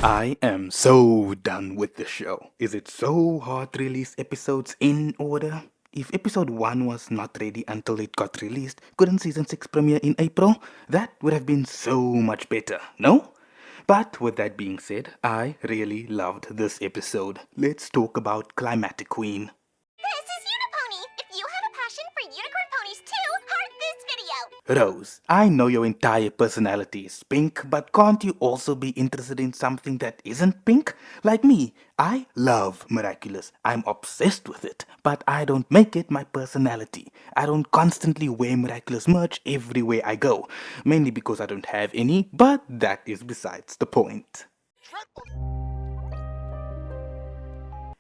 I am so done with the show. Is it so hard to release episodes in order? If episode 1 was not ready until it got released, couldn't season 6 premiere in April? That would have been so much better, no? But with that being said, I really loved this episode. Let's talk about Climatiqueen. This is Unipony! If you have a passion for unicorn ponies too, heart this video! Rose, I know your entire personality is pink, but can't you also be interested in something that isn't pink? Like me, I love Miraculous. I'm obsessed with it, but I don't make it my personality. I don't constantly wear Miraculous merch everywhere I go, mainly because I don't have any, but that is besides the point.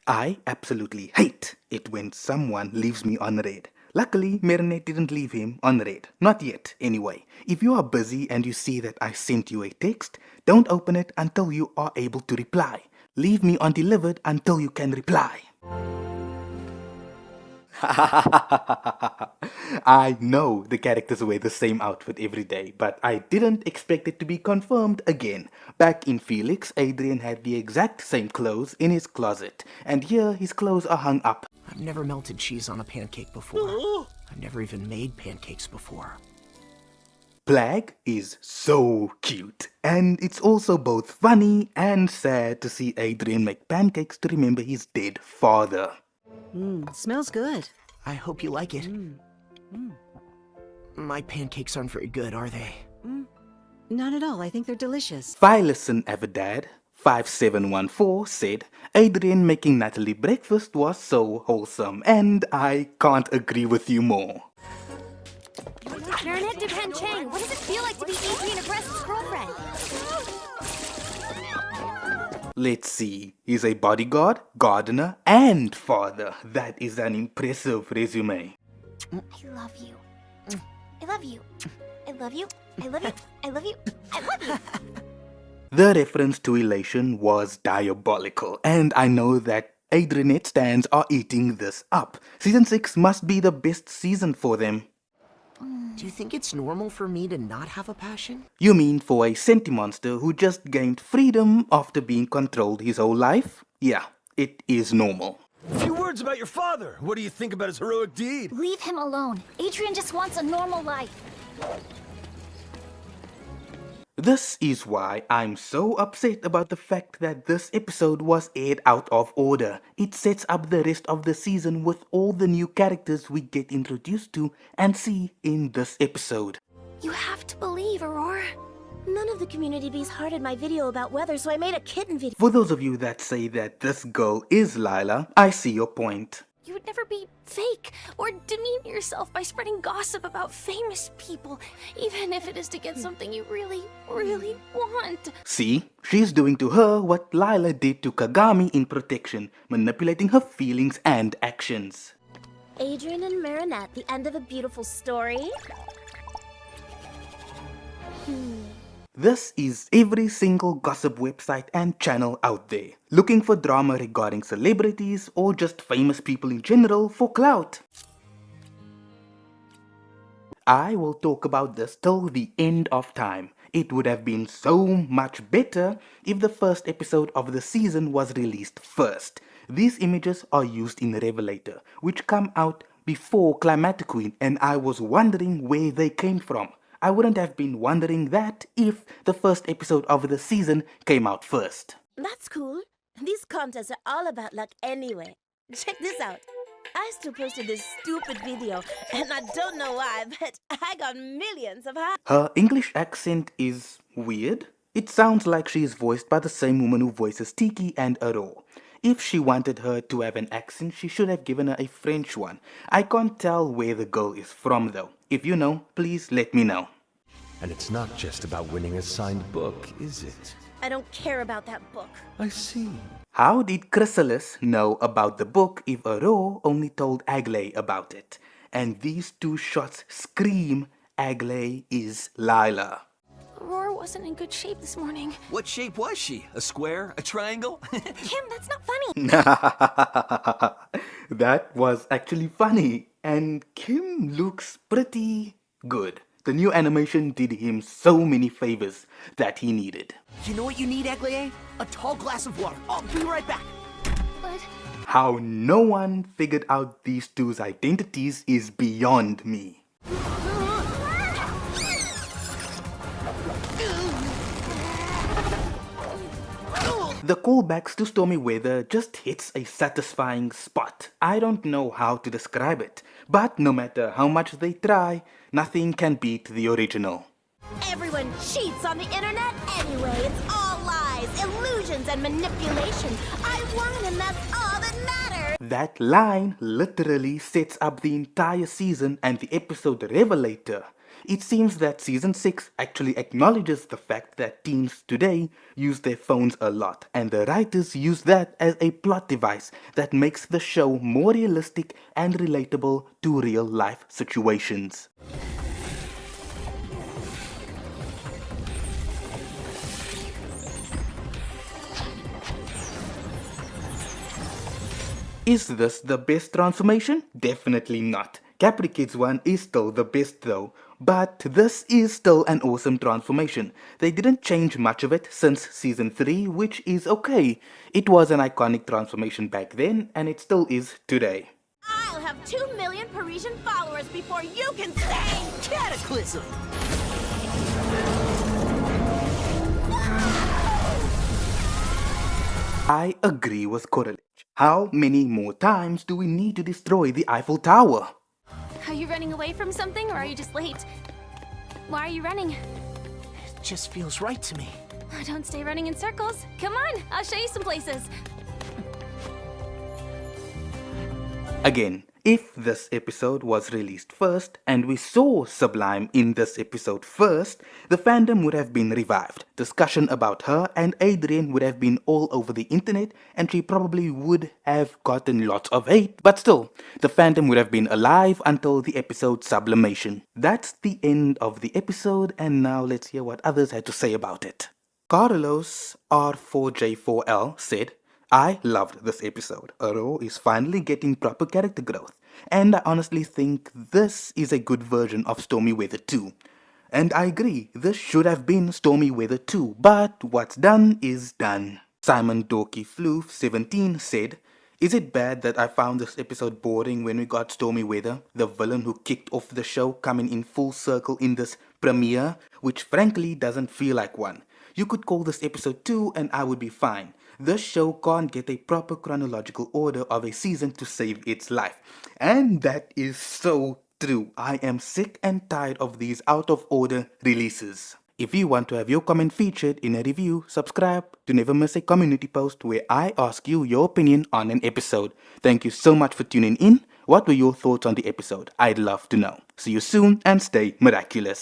I absolutely hate it when someone leaves me on red. Luckily, Marinette didn't leave him on red. Not yet, anyway. If you are busy and you see that I sent you a text, don't open it until you are able to reply. Leave me undelivered until you can reply. I know the characters wear the same outfit every day, but I didn't expect it to be confirmed again. Back in Felix, Adrian had the exact same clothes in his closet, and here his clothes are hung up. I've never melted cheese on a pancake before. I've never even made pancakes before. Plag is so cute, and it's also both funny and sad to see Adrian make pancakes to remember his dead father. Smells good. I hope you like it. My pancakes aren't very good, are they? Not at all. I think they're delicious. Phylison Avidad 5714 said, Adrian making Natalie breakfast was so wholesome, and I can't agree with you more. Marinette Depend Chang, what does it feel like to be Adrian Agrest's girlfriend? Let's see, he's a bodyguard, gardener, and father. That is an impressive resume. I love you. I love you. I love you. I love you. I love you. I love you. The reference to elation was diabolical, and I know that Adrianette stands are eating this up. Season 6 must be the best season for them. Do you think it's normal for me to not have a passion? You mean for a sentimonster who just gained freedom after being controlled his whole life? Yeah, it is normal. A few words about your father. What do you think about his heroic deed? Leave him alone. Adrian just wants a normal life. This is why I'm so upset about the fact that this episode was aired out of order. It sets up the rest of the season with all the new characters we get introduced to and see in this episode. You have to believe, Aurora. None of the community bees hearted my video about weather, so I made a kitten video. For those of you that say that this girl is Lila, I see your point. You would never be fake or demean yourself by spreading gossip about famous people, even if it is to get something you really, really want. See, she's doing to her what Lila did to Kagami in Protection, manipulating her feelings and actions. Adrian and Marinette, the end of a beautiful story. This is every single gossip website and channel out there, looking for drama regarding celebrities or just famous people in general for clout. I will talk about this till the end of time. It would have been so much better if the first episode of the season was released first. These images are used in Revelator, which come out before Climatiqueen, and I was wondering where they came from. I wouldn't have been wondering that if the first episode of the season came out first. That's cool. These contests are all about luck anyway. Check this out. I still posted this stupid video, and I don't know why, but I got millions of high. Her English accent is weird. It sounds like she is voiced by the same woman who voices Tiki and Aro. If she wanted her to have an accent, she should have given her a French one. I can't tell where the girl is from though. If you know, please let me know. And it's not just about winning a signed book, is it? I don't care about that book. I see. How did Chrysalis know about the book if Aro only told Agley about it? And these two shots scream Agley is Lila. Aurora wasn't in good shape this morning. What shape was she? A square? A triangle? Kim, that's not funny. That was actually funny. And Kim looks pretty good. The new animation did him so many favors that he needed. You know what you need, Eglier? A tall glass of water. I'll be right back. But How no one figured out these two's identities is beyond me. The callbacks to Stormy Weather just hits a satisfying spot. I don't know how to describe it, but no matter how much they try, nothing can beat the original. Everyone cheats on the internet anyway. It's all lies, illusions, and manipulation. I won, and that's all that matters. That line literally sets up the entire season and the episode Revelator. It seems that season 6 actually acknowledges the fact that teens today use their phones a lot, and the writers use that as a plot device that makes the show more realistic and relatable to real life situations. Is this the best transformation? Definitely not. Capri Kids one is still the best though, but this is still an awesome transformation. They didn't change much of it since season 3, which is okay. It was an iconic transformation back then, and it still is today. I'll have 2 million Parisian followers before you can say Cataclysm! I agree with Courage. How many more times do we need to destroy the Eiffel Tower? are you running away from something or are you just late? Why are you running? It just feels right to me. Don't stay running in circles. Come on, I'll show you some places. Again, if this episode was released first and we saw Sublime in this episode first, the fandom would have been revived. Discussion about her and Adrian would have been all over the internet, and she probably would have gotten lots of hate, but still, the fandom would have been alive until the episode Sublimation. That's the end of the episode, and now let's hear what others had to say about it. Carlos R4J4L said, I loved this episode. Aro is finally getting proper character growth, and I honestly think this is a good version of Stormy Weather 2. And I agree, this should have been Stormy Weather 2, but what's done is done. Simon Dorky Floof 17 said, is it bad that I found this episode boring when we got Stormy Weather, the villain who kicked off the show, coming in full circle in this premiere, which frankly doesn't feel like one? You could call this episode 2 and I would be fine. This show can't get a proper chronological order of a season to save its life. And that is so true. I am sick and tired of these out of order releases. If you want to have your comment featured in a review, subscribe to never miss a community post where I ask you your opinion on an episode. Thank you so much for tuning in. What were your thoughts on the episode? I'd love to know. See you soon and stay miraculous.